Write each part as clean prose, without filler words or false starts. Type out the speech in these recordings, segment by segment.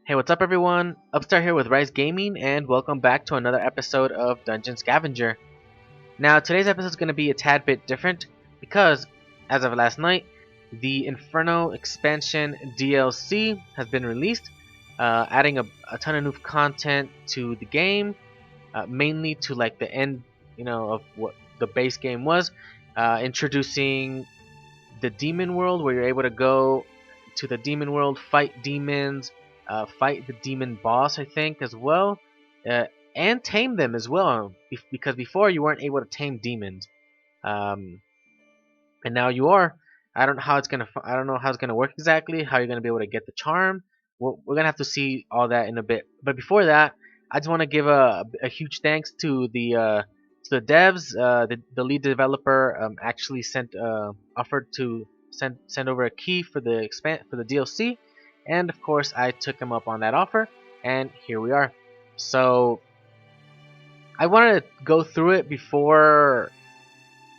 Hey, what's up everyone? Upstart here with RyXe Gaming, and welcome back to another episode of Dungeon Scavenger. Now, today's episode is going to be a tad bit different because, as of last night, the Inferno expansion DLC has been released, adding a ton of new content to the game, mainly to like the end, of what the base game was, introducing the demon world where you're able to go to the demon world, fight demons, fight the demon boss, I think, as well, and tame them as well. Because before you weren't able to tame demons, um, and now you are. I don't know how it's gonna work exactly. How you're gonna be able to get the charm. We're gonna have to see all that in a bit. But before that, I just want to give a huge thanks to the devs. The lead developer actually offered to send over a key for the DLC, and of course I took him up on that offer, and here we are. So I wanted to go through it before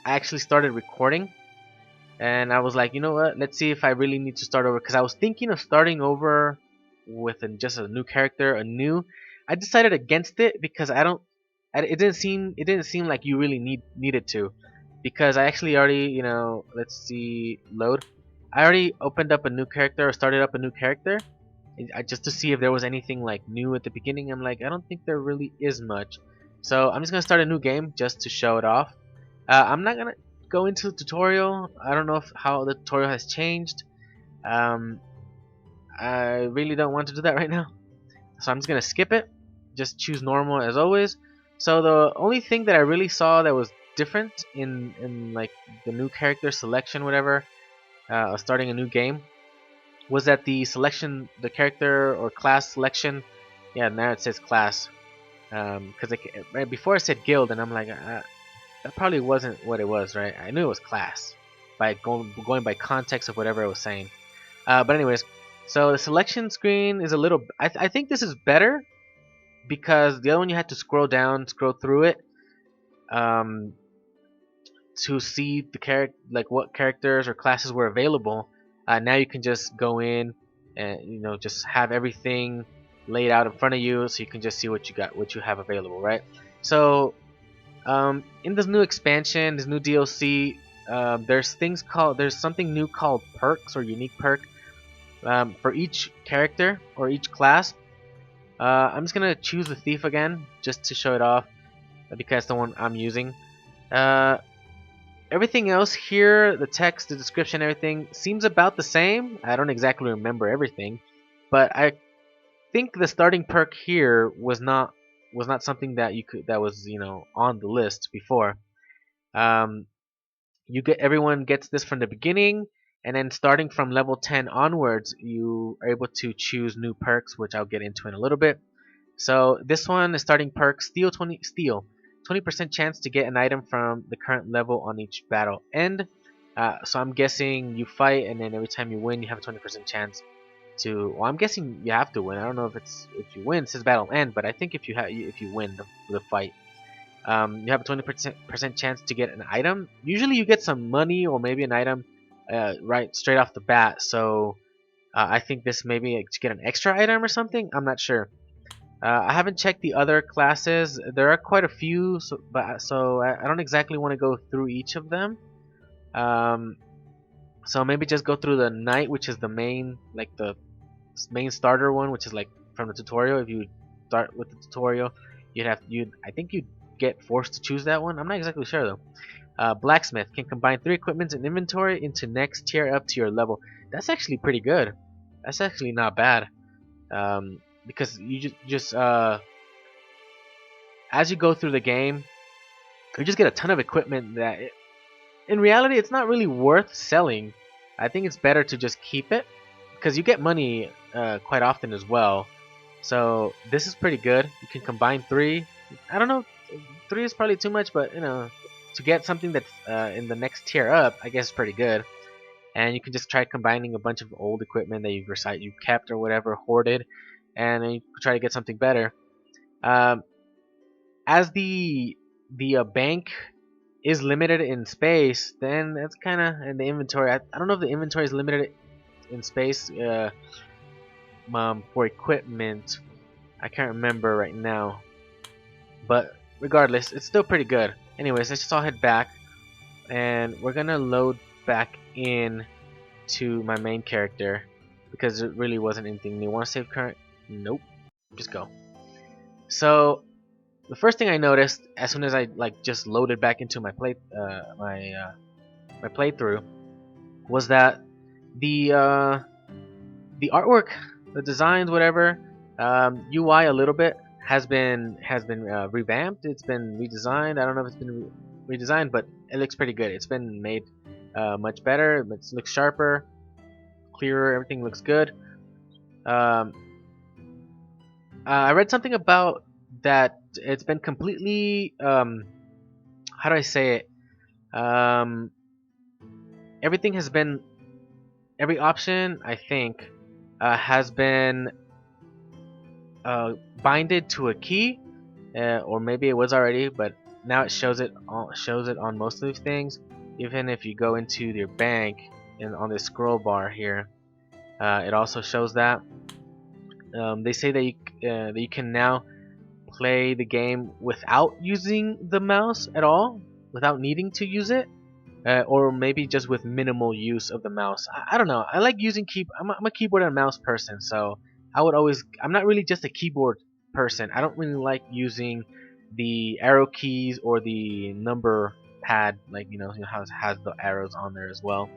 I actually started recording, and I was like, you know what? Let's see if I really need to start over, because I was thinking of starting over with just a new character, I decided against it because it didn't seem like you really needed to, because I actually already, let's see, load. I already opened up a new character or started up a new character, just to see if there was anything like new at the beginning. I'm like, I don't think there really is much, so I'm just gonna start a new game just to show it off. I'm not gonna go into the tutorial. I don't know how the tutorial has changed. Um, I really don't want to do that right now, so I'm just gonna skip it. Just choose normal as always. So the only thing that I really saw that was different in like the new character selection, whatever, starting a new game, was that the character or class selection. Yeah, now it says class. Because right before it said guild, and I'm like, that probably wasn't what it was, right? I knew it was class by going by context of whatever it was saying. But anyways, so the selection screen is a little. I think this is better because the other one you had to scroll through it, um, to see the like what characters or classes were available. Now you can just go in and just have everything laid out in front of you, so you can just see what you have available, right? So in this new expansion, this new DLC, there's something new called perks or unique perk, for each character or each class. I'm just gonna choose the thief again just to show it off, because it's the one I'm using. Uh, Everything else here, the text, the description, everything seems about the same. I don't exactly remember everything, but I think the starting perk here was not something that was on the list before. Um, everyone gets this from the beginning, and then starting from level 10 onwards, you are able to choose new perks, which I'll get into in a little bit. So this one is starting perk steal 20% chance to get an item from the current level on each battle end. So I'm guessing you fight, and then every time you win, you have a 20% chance to. Well, I'm guessing you have to win. I don't know if you win. It says battle end, but I think if you win the fight, you have a 20% chance to get an item. Usually, you get some money or maybe an item, right straight off the bat. So I think this maybe to get an extra item or something. I'm not sure. I haven't checked the other classes. There are quite a few, so I don't exactly want to go through each of them. Um, so maybe just go through the knight, which is the main, like the main starter one, which is like from the tutorial. If you start with the tutorial, I think you'd get forced to choose that one. I'm not exactly sure though. Blacksmith can combine 3 equipments in inventory into next tier up to your level. That's actually pretty good. That's actually not bad. Because you just as you go through the game, you just get a ton of equipment that in reality it's not really worth selling. I think it's better to just keep it because you get money quite often as well. So this is pretty good. You can combine 3. I don't know, 3 is probably too much, but to get something that's in the next tier up, I guess is pretty good. And you can just try combining a bunch of old equipment that you kept or whatever, hoarded, and then you try to get something better. Um, as the bank is limited in space, then that's kind of in the inventory. I don't know if the inventory is limited in space, for equipment. I can't remember right now, but regardless, it's still pretty good. Anyways, let's just all head back, and we're gonna load back in to my main character because it really wasn't anything new. Want to save current? Nope. Just go. So the first thing I noticed as soon as I just loaded back into my my playthrough was that the artwork, the designs, whatever, UI a little bit has been revamped. It's been redesigned. I don't know if it's been redesigned, but it looks pretty good. It's been made much better. It looks sharper, clearer. Everything looks good. Um, I read something about that. It's been completely how do I say it? Um, everything has been every option I think has been binded to a key, or maybe it was already, but now it shows it on most of these things. Even if you go into your bank and on this scroll bar here, it also shows that. They say that you can now play the game without using the mouse at all, without needing to use it. Or maybe just with minimal use of the mouse. I don't know. I like using I'm a keyboard and mouse person, so I'm not really just a keyboard person. I don't really like using the arrow keys or the number pad, like how it has the arrows on there as well.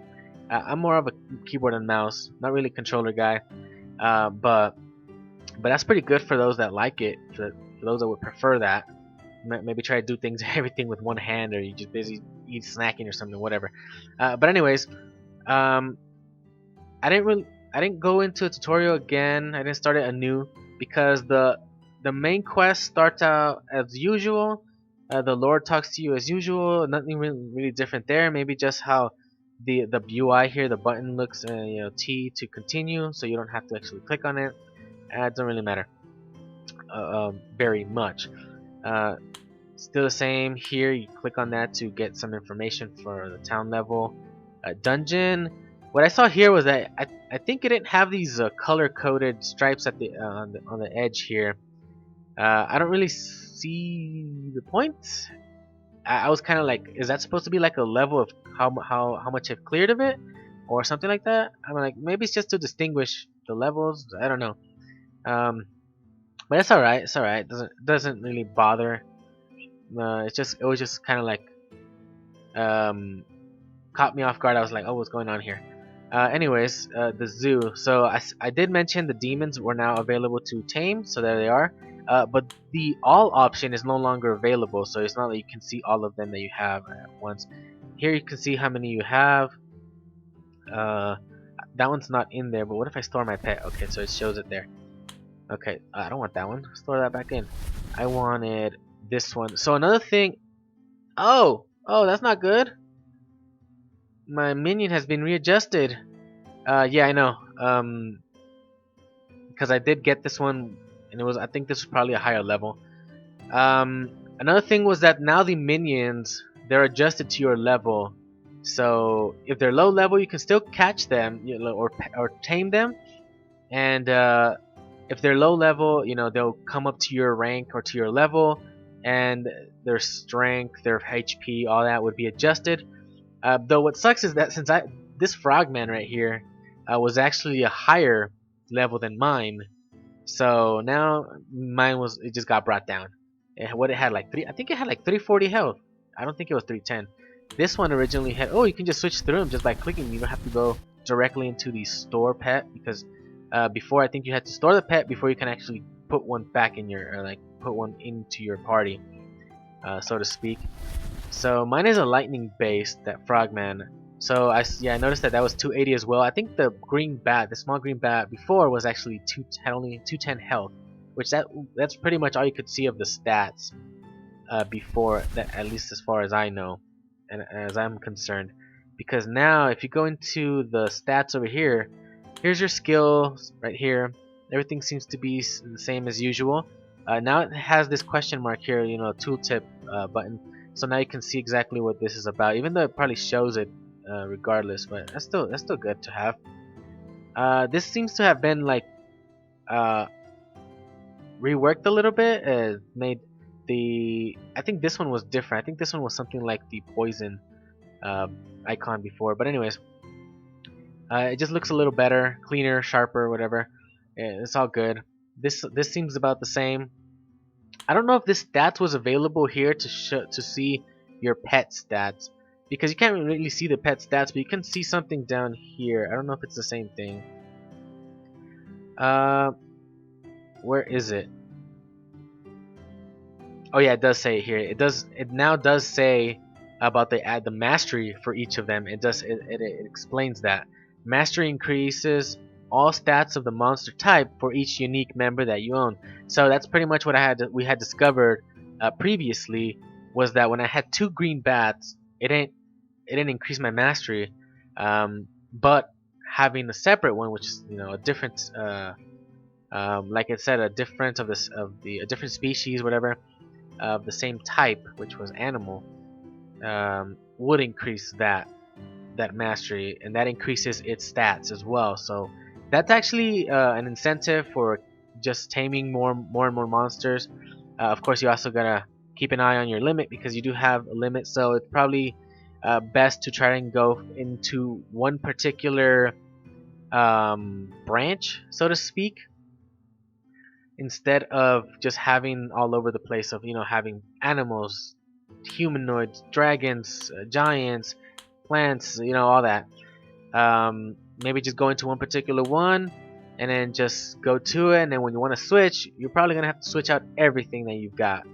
I'm more of a keyboard and mouse, not really controller guy. But that's pretty good for those that like it. For those that would prefer that. Maybe try to do things everything with one hand, or you just busy eat snacking or something, whatever. But anyways, um, I didn't go into a tutorial again. I didn't start it anew because the main quest starts out as usual. The Lord talks to you as usual. Nothing really different there. Maybe just how the UI here, the button looks, T to continue, so you don't have to actually click on it. It doesn't really matter very much. Still the same here. You click on that to get some information for the town level. Dungeon. What I saw here was that I think it didn't have these color-coded stripes at the on the edge here. I don't really see the point. I was kind of like, is that supposed to be like a level of how much I've cleared of it, or something like that? I'm like, maybe it's just to distinguish the levels. I don't know. But it's alright. It's alright. Doesn't really bother. It was just kind of like caught me off guard. I was like, oh, what's going on here? Anyways, the zoo. So I did mention the demons were now available to tame, so there they are. But the all option is no longer available, so it's not that you can see all of them that you have at once. Here you can see how many you have. That one's not in there, but what if I store my pet? Okay, so it shows it there. Okay, I don't want that one. Store that back in. I wanted this one. So another thing. Oh, that's not good. My minion has been readjusted. Yeah, I know. Because I did get this one, and I think this was probably a higher level. Another thing was that now the minions, they're adjusted to your level. So if they're low level, you can still catch them, or tame them, and if they're low level, they'll come up to your rank or to your level, and their strength, their HP, all that would be adjusted. Though what sucks is that since this frogman right here was actually a higher level than mine, so now it just got brought down. What it had I think it had like 340 health. I don't think it was 310. This one originally had, oh, you can just switch through them just by clicking. You don't have to go directly into the store pet, because before I think you had to store the pet before you can actually put one back in put one into your party, so to speak. So mine is a lightning based, that frogman. So I noticed that was 280 as well. I think the small green bat before was actually only 210 health, which that's pretty much all you could see of the stats before that, at least as far as I know and as I'm concerned. Because now if you go into the stats over here, here's your skills right here. Everything seems to be the same as usual. Now it has this question mark here, tooltip button. So now you can see exactly what this is about, even though it probably shows it regardless. But that's still good to have. This seems to have been uh, reworked a little bit. Made I think this one was different. I think this one was something like the poison icon before. But anyways, it just looks a little better, cleaner, sharper, whatever. It's all good. This seems about the same. I don't know if this stats was available here to see your pet stats, because you can't really see the pet stats, but you can see something down here. I don't know if it's the same thing. Where is it? Oh yeah, it does say it here. It now does say about the mastery for each of them. It explains that mastery increases all stats of the monster type for each unique member that you own. So that's pretty much what we had discovered previously, was that when I had 2 green bats, it didn't increase my mastery, but having a separate one, which is a different like I said, a different a different species, whatever, of the same type, which was animal, would increase that mastery, and that increases its stats as well. So that's actually an incentive for just taming more and more monsters. Of course, you also gotta keep an eye on your limit, because you do have a limit. So it's probably best to try and go into one particular branch, so to speak, instead of just having all over the place of having animals, humanoids, dragons, giants, plants, all that. Maybe just go into one particular one and then just go to it, and then when you want to switch, you're probably gonna have to switch out everything that you've got.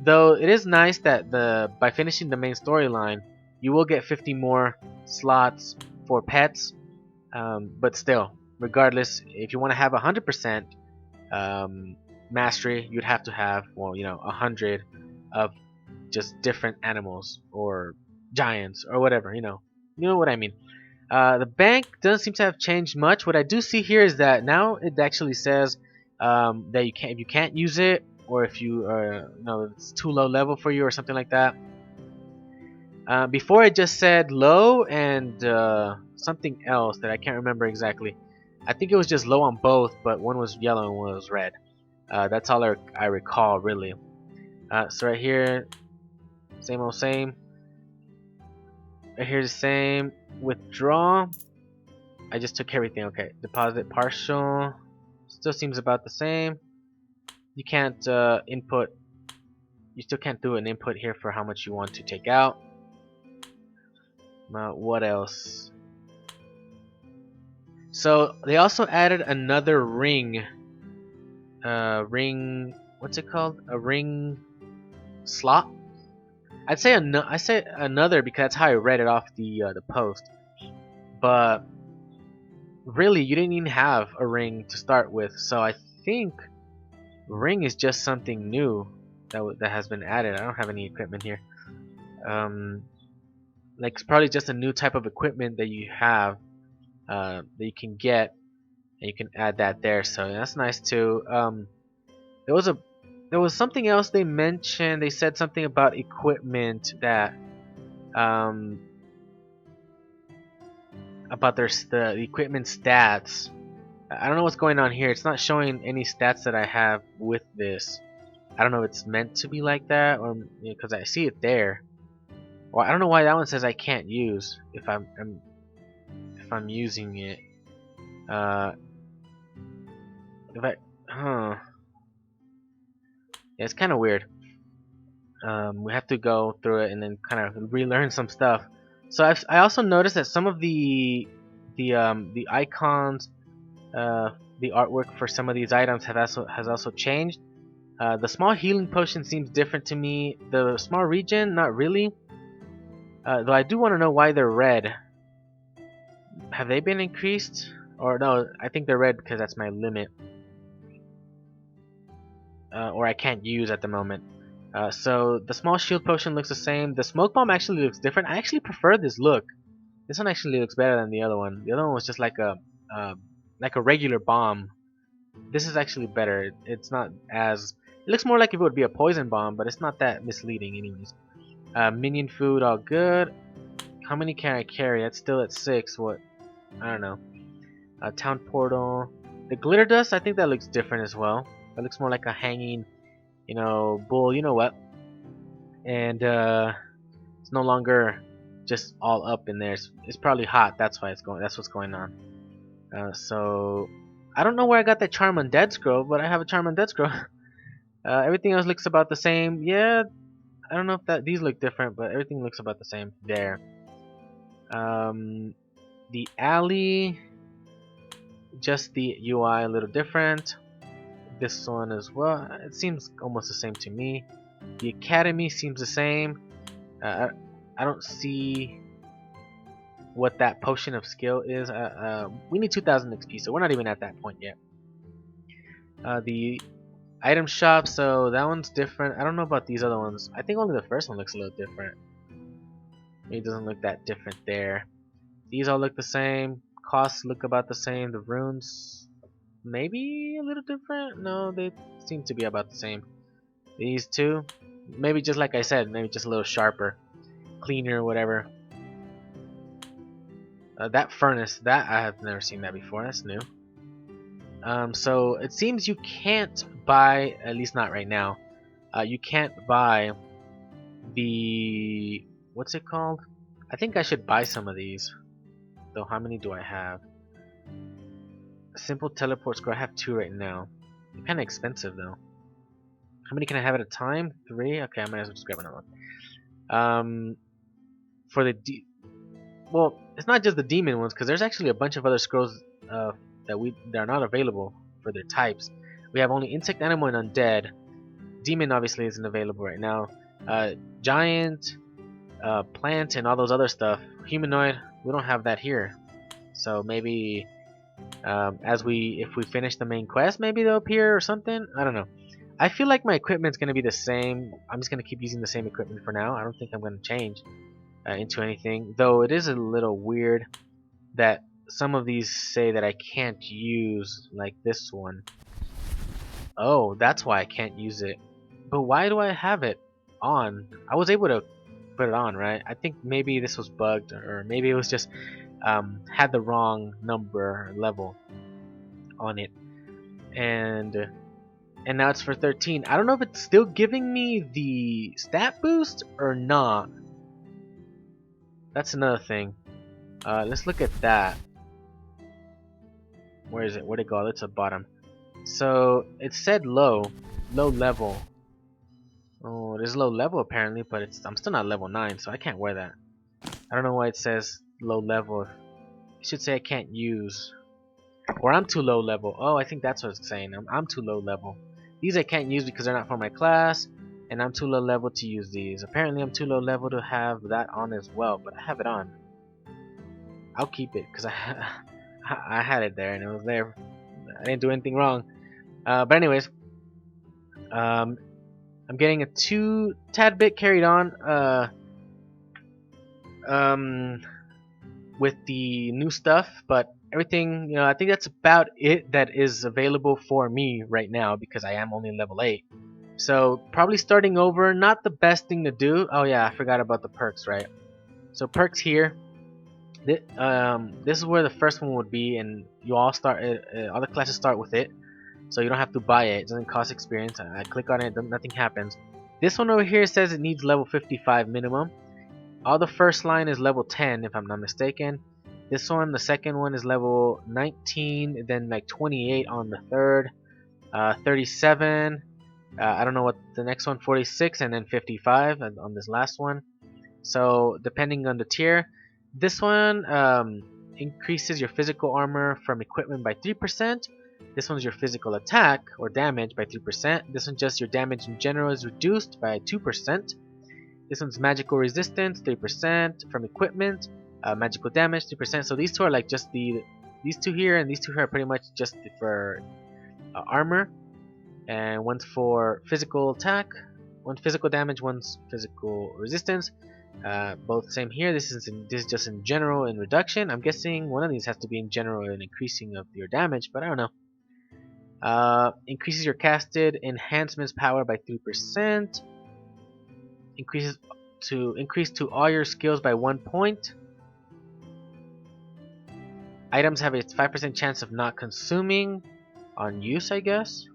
Though it is nice that by finishing the main storyline, you will get 50 more slots for pets. But still, regardless, if you want to have 100% mastery, you'd have to have 100 of just different animals or giants or whatever. You know what I mean. The bank doesn't seem to have changed much. What I do see here is that now it actually says that if you can't use it, or if you it's too low level for you or something like that. Before it just said low and something else that I can't remember exactly. I think it was just low on both, but one was yellow and one was red. That's all I recall, really. So right here, same old same. Right here the same. Withdraw. I just took everything. Okay. Deposit partial. Still seems about the same. You can't input. You still can't do an input here for how much you want to take out. What else? So they also added another ring. Ring. What's it called? A ring slot. I say another because that's how I read it off the post. But really, you didn't even have a ring to start with. So I think ring is just something new that has been added. I don't have any equipment here. Like it's probably just a new type of equipment that you have that you can get, and you can add that there. So that's nice too. There was something else they mentioned. They said something about equipment that about the equipment stats. I don't know what's going on here. It's not showing any stats that I have with this. I don't know if it's meant to be like that, or because I see it there. Well, I don't know why that one says I can't use if I'm using it. If I, huh? Yeah, it's kind of weird. We have to go through it and then kind of relearn some stuff. So I also noticed that some of the icons, the artwork for some of these items has also changed. The small healing potion seems different to me. The small regen, not really. Though I do want to know why they're red. Have they been increased? Or no, I think they're red because that's my limit. Or I can't use at the moment. So the small shield potion looks the same. The smoke bomb actually looks different. I actually prefer this look. This one actually looks better than the other one. The other one was just like a regular bomb. This is actually better. It's not as. It looks more like if it would be a poison bomb, but it's not that misleading, anyways. Minion food, all good. How many can I carry? That's still at 6. What? I don't know. Town portal. The glitter dust, I think that looks different as well. That looks more like a hanging, bull, you know what. And it's no longer just all up in there. It's probably hot. That's why it's going. That's what's going on. So I don't know where I got that charm on Dead Scroll, but I have a charm on Dead Scroll. Everything else looks about the same. Yeah, I don't know if these look different, but everything looks about the same there. The alley, just the UI a little different. This one as well. It seems almost the same to me. The academy seems the same. I don't see what that potion of skill is. We need 2,000 XP, so we're not even at that point yet. The item shop, so that one's different. I don't know about these other ones. I think only the first one looks a little different. It doesn't look that different there. These all look the same. Costs look about the same. The runes, maybe a little different. No, they seem to be about the same. These two, maybe just like I said, maybe just a little sharper, cleaner, whatever. That furnace, that I have never seen that before. That's new. So it seems you can't buy, at least not right now. You can't buy the, what's it called? I think I should buy some of these. Though how many do I have? A simple teleport scroll. I have 2 right now. They're kind of expensive though. How many can I have at a time? 3. Okay, I might as well just grab another one. For the well, it's not just the demon ones, because there's actually a bunch of other scrolls that are not available for their types. We have only insect, animal, and undead. Demon obviously isn't available right now. Giant, plant, and all those other stuff. Humanoid, we don't have that here. So maybe if we finish the main quest, maybe they'll appear or something. I don't know. I feel like my equipment's gonna be the same. I'm just gonna keep using the same equipment for now. I don't think I'm gonna change into anything. Though it is a little weird that some of these say that I can't use, like this one. Oh, that's why I can't use it. But why do I have it on? I was able to put it on, right? I think maybe this was bugged, or maybe it was just had the wrong number or level on it. And now it's for 13. I don't know if it's still giving me the stat boost or not. That's another thing. Let's look at that. Where is it? Where'd it go? It's at bottom. So it said low level. Oh, it is low level apparently, but I'm still not level 9, so I can't wear that. I don't know why it says low level. It should say I can't use, or I'm too low level. Oh, I think that's what it's saying. I'm too low level. These I can't use because they're not for my class, and I'm too low level to use these. Apparently, I'm too low level to have that on as well, but I have it on. I'll keep it because I had it there and it was there. I didn't do anything wrong. But anyways, I'm getting a tad bit carried on with the new stuff, but everything, I think that's about it that is available for me right now because I am only level 8. So probably starting over, not the best thing to do. Oh yeah, I forgot about the perks, right? So perks here. This is where the first one would be, and you all start. All the classes start with it, so you don't have to buy it. It doesn't cost experience. I click on it, nothing happens. This one over here says it needs level 55 minimum. All the first line is level 10, if I'm not mistaken. This one, the second one, is level 19, then like 28 on the third, 37. I don't know what the next one, 46, and then 55 on this last one. So depending on the tier. This one increases your physical armor from equipment by 3%. This one's your physical attack or damage by 3%. This one just your damage in general is reduced by 2%. This one's magical resistance 3% from equipment. Magical damage 3%. So these two are like just these two here, and these two here are pretty much just for armor. And one's for physical attack, one's physical damage, one's physical resistance. Both same here. This is just in general and reduction. I'm guessing one of these has to be in general and increasing of your damage, but I don't know. Increases your casted enhancements power by 3%. Increase to all your skills by 1 point. Items have a 5% chance of not consuming. use, I guess.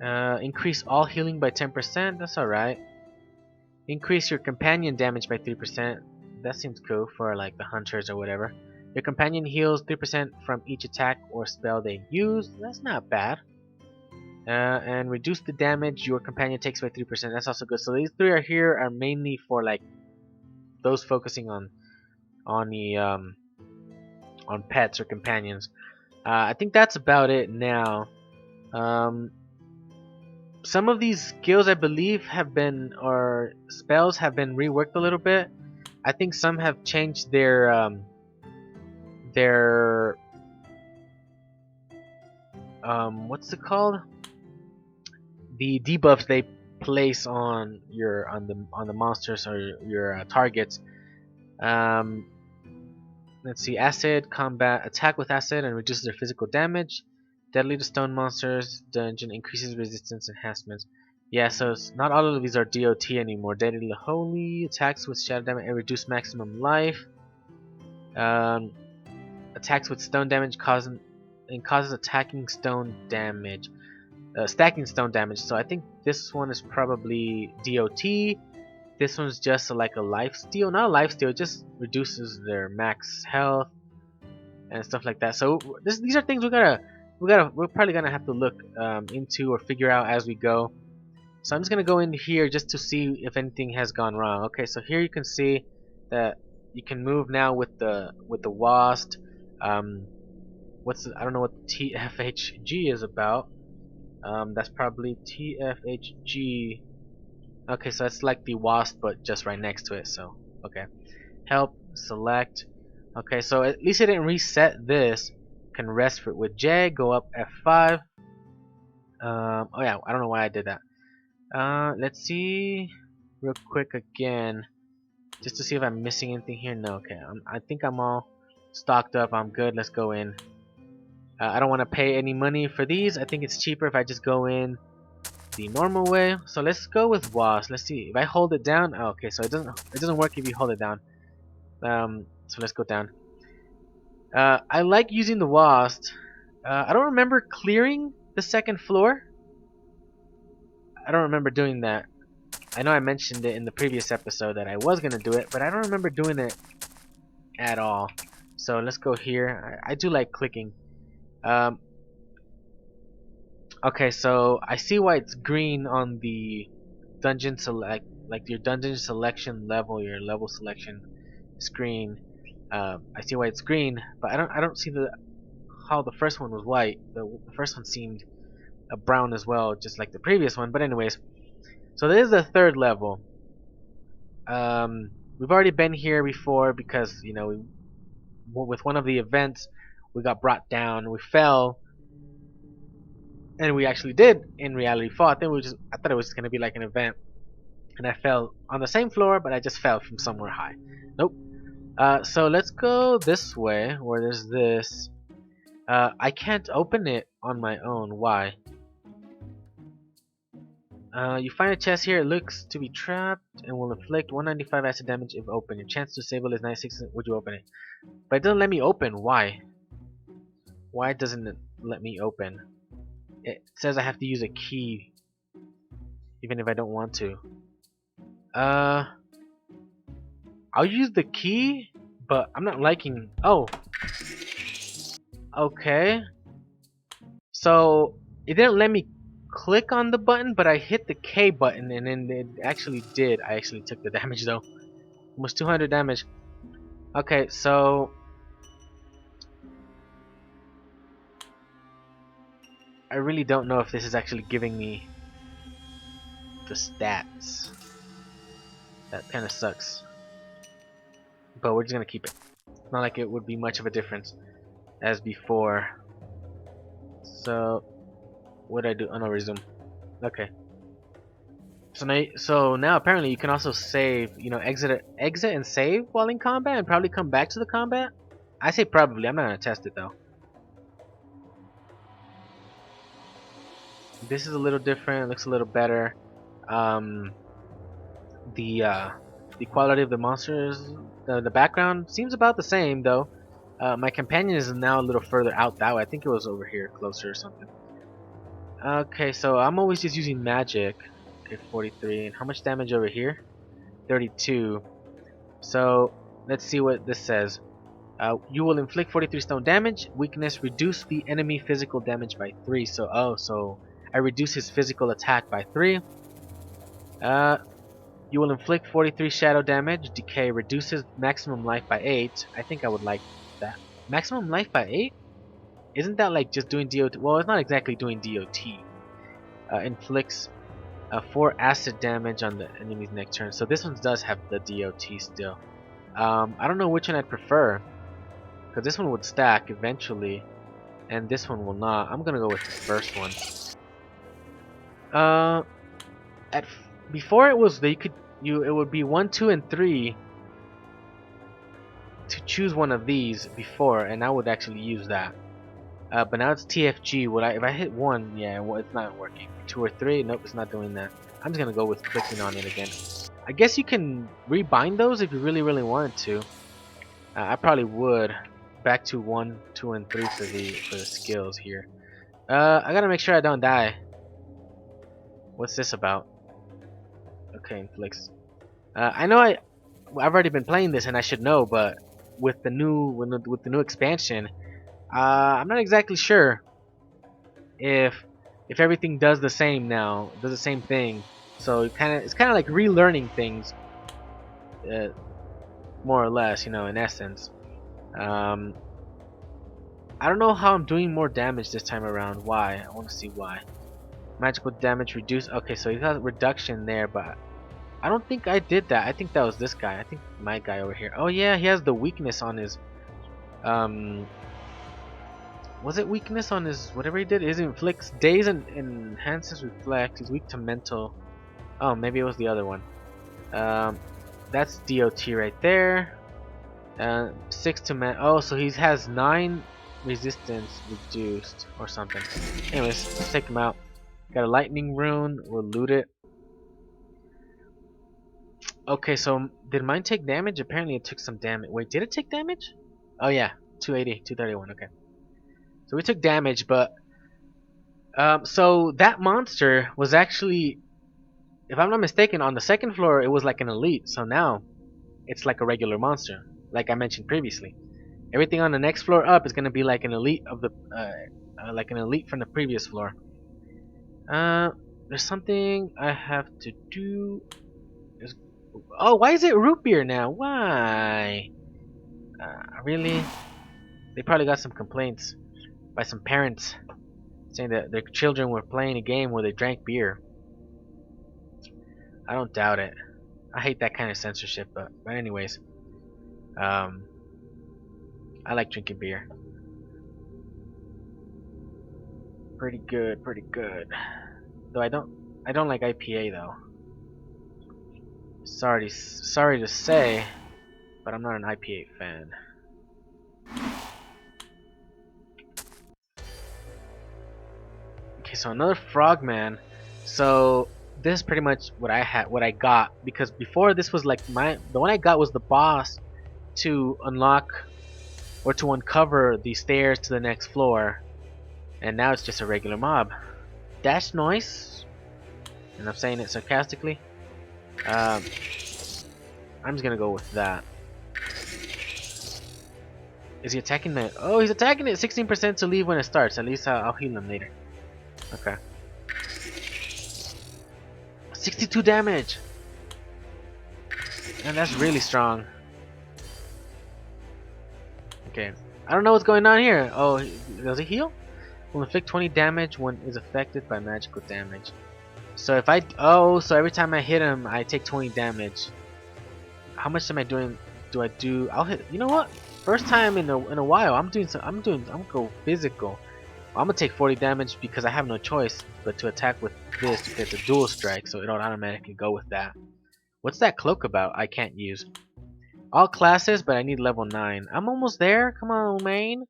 Increase all healing by 10%. That's alright. Increase your companion damage by 3%. That seems cool for like the hunters or whatever. Your companion heals 3% from each attack or spell they use. That's not bad. And reduce the damage your companion takes by 3%. That's also good. So these three are here are mainly for like those focusing on the on pets or companions. I think that's about it now. Some of these skills I believe have been, or spells have been reworked a little bit. I think some have changed their what's it called? The debuffs they place on the monsters or your targets. Let's see, acid combat, attack with acid and reduces their physical damage. Deadly to stone monsters, dungeon increases resistance enhancements. Yeah, so it's not all of these are DOT anymore. Deadly to holy, attacks with shadow damage and reduce maximum life. Attacks with stone damage causes attacking stone damage, stacking stone damage. So I think this one is probably DOT. This one's just like a life steal, not a life steal. It just reduces their max health and stuff like that. So these are things we're probably gonna have to look into or figure out as we go. So I'm just gonna go in here just to see if anything has gone wrong. Okay, so here you can see that you can move now with the wasp. I don't know what TFHG is about. That's probably TFHG. Okay, so it's like the wasp, but just right next to it. So okay, help, select. Okay, so at least it didn't reset this. Can rest for it with J. Go up F5. Oh yeah, I don't know why I did that. Let's see real quick again, just to see if I'm missing anything here. No, okay. I think I'm all stocked up. I'm good. Let's go in. I don't want to pay any money for these. I think it's cheaper if I just go in the normal way. So let's go with wasp. Let's see if I hold it down. Oh, okay, so it doesn't work if you hold it down. So let's go down. I like using the wasp. I don't remember clearing the second floor. I don't remember doing that. I know I mentioned it in the previous episode that I was gonna do it, but I don't remember doing it at all. So let's go here. I do like clicking. Okay, so I see why it's green on the dungeon select, like your dungeon selection level, your level selection screen. I see why it's green, but I don't see how the first one was white. The first one seemed brown as well, just like the previous one. But anyways, so this is the third level. We've already been here before because with one of the events we got brought down, we fell. And we actually did in reality fall. I thought it was just gonna be like an event, and I fell on the same floor, but I just fell from somewhere high. Nope. So let's go this way, where there's this. I can't open it on my own. Why? You find a chest here. It looks to be trapped and will inflict 195 acid damage if open. Your chance to disable is 96. Would you open it? But it doesn't let me open. Why? Why doesn't it let me open? It says I have to use a key, even if I don't want to. I'll use the key, but I'm not liking. Oh, okay. So it didn't let me click on the button, but I hit the K button, and then it actually did. I actually took the damage though, almost 200 damage. Okay, so I really don't know if this is actually giving me the stats. That kind of sucks. But we're just gonna keep it. It's not like it would be much of a difference as before. So what did I do? Oh no, resume. Okay. So now apparently you can also save. Exit and save while in combat, and probably come back to the combat. I say probably. I'm not gonna test it though. This is a little different. It looks a little better. The quality of the monsters, the background seems about the same though. My companion is now a little further out that way. I think it was over here, closer or something. Okay, so I'm always just using magic. Okay, 43. And how much damage over here? 32. So let's see what this says. You will inflict 43 stone damage. Weakness, reduce the enemy physical damage by 3. So I reduce his physical attack by 3. You will inflict 43 shadow damage. Decay reduces maximum life by 8. I think I would like that. Maximum life by 8? Isn't that like just doing DOT? Well, it's not exactly doing DOT. Inflicts 4 acid damage on the enemy's next turn. So this one does have the DOT still. I don't know which one I'd prefer, because this one would stack eventually, and this one will not. I'm gonna go with the first one. Before it was that it would be 1, 2, and 3 to choose one of these before, and I would actually use that. But now it's TFG. If I hit 1, yeah, well, it's not working. 2 or 3, nope, it's not doing that. I'm just gonna go with clicking on it again. I guess you can rebind those if you really, really wanted to. I probably would. Back to 1, 2, and 3 for the skills here. I gotta make sure I don't die. What's this about? Okay, inflicts. I know I've already been playing this and I should know, but with the new expansion, I'm not exactly sure if everything does the same now, does the same thing. So it's kind of like relearning things, more or less, you know, in essence. I don't know how I'm doing more damage this time around. Why? I want to see why. Magical damage reduced. Okay, so he got reduction there, but I don't think I did that. I think that was this guy. I think my guy over here. Oh yeah, he has the weakness on his was it weakness on his whatever he did? It inflicts daze and enhances reflect. He's weak to mental. Oh, maybe it was the other one. That's DOT right there. 6 to man. Oh, so he has 9 resistance reduced or something. Anyways, let's take him out. Got a lightning rune. We'll loot it. Okay, so did mine take damage? Apparently it took some damage. Wait, did it take damage? Oh yeah, 280, 231. Okay. So we took damage, but so that monster was actually, if I'm not mistaken, on the second floor it was like an elite. So now it's like a regular monster, like I mentioned previously. Everything on the next floor up is gonna be like an elite of the, like an elite from the previous floor. There's something I have to do. Oh, why is it root beer now? Why? Really? They probably got some complaints by some parents saying that their children were playing a game where they drank beer. I don't doubt it. I hate that kind of censorship, but anyways, I like drinking beer. Pretty good, pretty good. Though I don't like IPA though. Sorry to say, but I'm not an IPA fan. Okay, so another frogman. So this is pretty much what I got, because before this was like the one I got was the boss to unlock or to uncover the stairs to the next floor, and now it's just a regular mob. That's nice, and I'm saying it sarcastically. I'm just gonna go with that. Is he attacking the? Oh, he's attacking it. 16% to leave when it starts. At least I'll heal him later. Okay. 62 damage, and that's really strong. Okay, I don't know what's going on here. Oh, does he heal? Will inflict 20 damage when is affected by magical damage. So if I so every time I hit him, I take 20 damage. How much am I doing? Do I do? I'll hit. You know what? First time in a while, I'm gonna go physical. I'm gonna take 40 damage because I have no choice but to attack with this because it's a dual strike, so it'll automatically go with that. What's that cloak about? I can't use. All classes, but I need level 9. I'm almost there. Come on, man.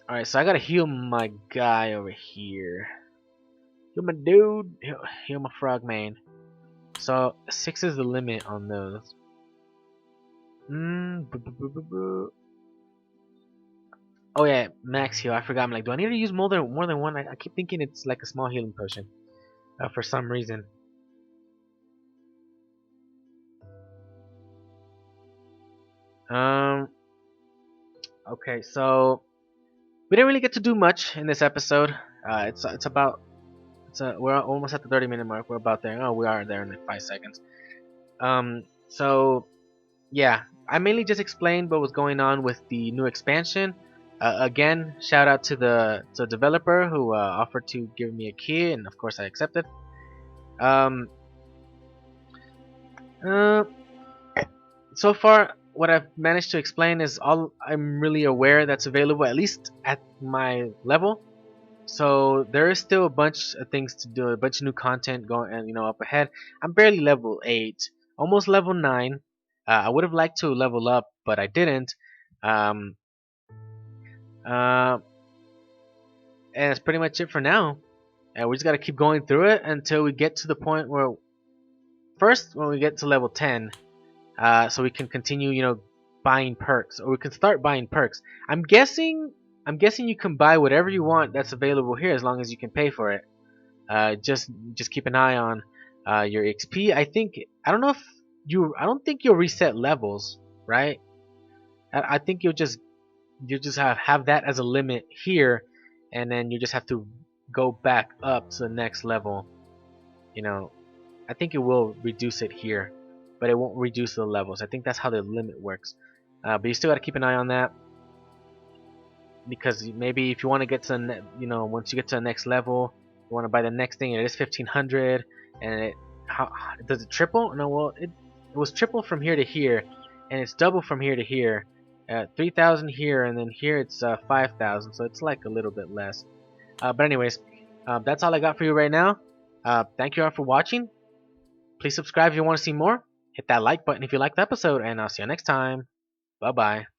Alright, so I gotta heal my guy over here. Heal my dude. Heal my frog man. So 6 is the limit on those. Oh yeah, max heal. I forgot. I'm like, do I need to use more than one? I keep thinking it's like a small healing potion, for some reason. Um. Okay, so we didn't really get to do much in this episode. It's about we're almost at the 30-minute mark. We're about there. Oh, we are there in like 5 seconds. So yeah, I mainly just explained what was going on with the new expansion. Again, shout out to the developer who offered to give me a key, and of course I accepted. Um, uh, so far, what I've managed to explain is all I'm really aware that's available, at least at my level. So there is still a bunch of things to do, a bunch of new content going, and up ahead. I'm barely level 8, almost level 9. I would have liked to level up, but I didn't. Um, uh, and that's pretty much it for now. And we just gotta keep going through it until we get to the point where, first, when we get to level 10, so we can continue, buying perks, or we can start buying perks. I'm guessing you can buy whatever you want that's available here as long as you can pay for it. Just keep an eye on your XP. I don't know if I don't think you'll reset levels, right? I think you'll just have that as a limit here, and then you just have to go back up to the next level. You know, I think it will reduce it here, but it won't reduce the levels. I think that's how the limit works. But you still got to keep an eye on that, because maybe if you want to get to once you get to the next level, you want to buy the next thing, and it is 1500, and how does it triple? No, well it was triple from here to here, and it's double from here to here. 3000 here, and then here it's 5000, so it's like a little bit less. But anyways, that's all I got for you right now. Thank you all for watching. Please subscribe if you want to see more. Hit that like button if you liked the episode, and I'll see you next time. Bye bye.